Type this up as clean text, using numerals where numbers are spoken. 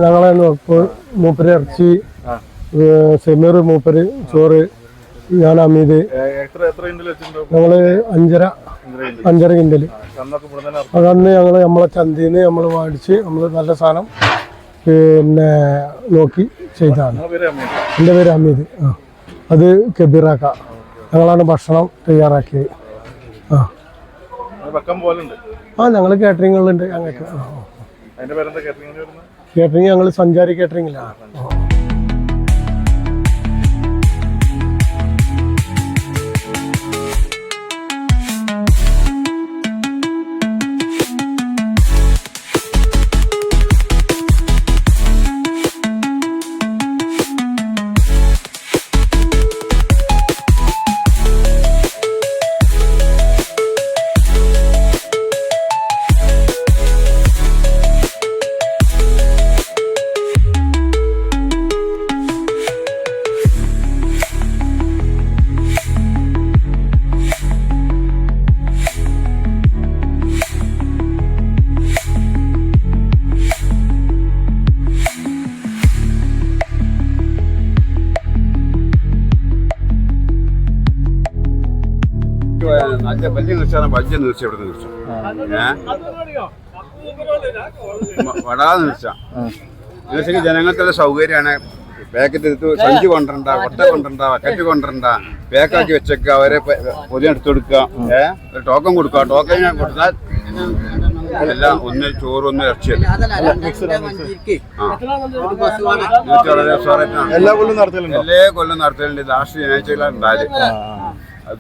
ഞങ്ങളെ മൂപ്പര് ഇറച്ചി, സെമീർ മൂപ്പര് ചോറ്, ഞാൻ അമീത്. ഞങ്ങള് 5.5 കിൻഡല്. അതന്ന് ഞങ്ങള് നമ്മളെ ചന്തീന്ന് നമ്മള് മേടിച്ച് നമ്മള് നല്ല സാധനം പിന്നെ നോക്കി ചെയ്താണ്. എൻ്റെ പേര് അമീത്. അത് കബീറാക്ക. ഞങ്ങളാണ് ഭക്ഷണം തയ്യാറാക്കിയത്. ഞങ്ങള് കാറ്ററിങ്ങുകളുണ്ട് ഞങ്ങൾക്ക്. കാറ്ററിങ് ഞങ്ങൾ സഞ്ചാരി കാറ്ററിങ്ങിലാണ്. നല്ല വലിയ നിർച്ചാണ്, വലിയ നിർച്ച ഇവിടുത്തെ നിർച്ച. വടാതെ നിർച്ച നിർച്ചയ്ക്ക് ജനങ്ങൾക്കുള്ള സൗകര്യമാണ്. പാക്കറ്റ് എടുത്ത് സഞ്ചി കൊണ്ടുവരണ്ട, കൊട്ട കൊണ്ടുവരണ്ട, ബക്കറ്റ് കൊണ്ടുവരണ്ട, പാക്കാക്കി വെച്ചേക്കുക, അവരെ പൊതി എടുത്തു കൊടുക്കുക, ടോക്കൺ കൊടുക്കുക. ടോക്കൺ കൊടുത്താൽ എല്ലാം ഒന്ന് ചോറ് ഒന്ന് ഇറച്ചിയല്ല. എല്ലാ കൊല്ലം നടത്തലുണ്ട്. ലാസ്റ്റ് ശനിയാഴ്ചയിലാണ് ഉണ്ടായത്.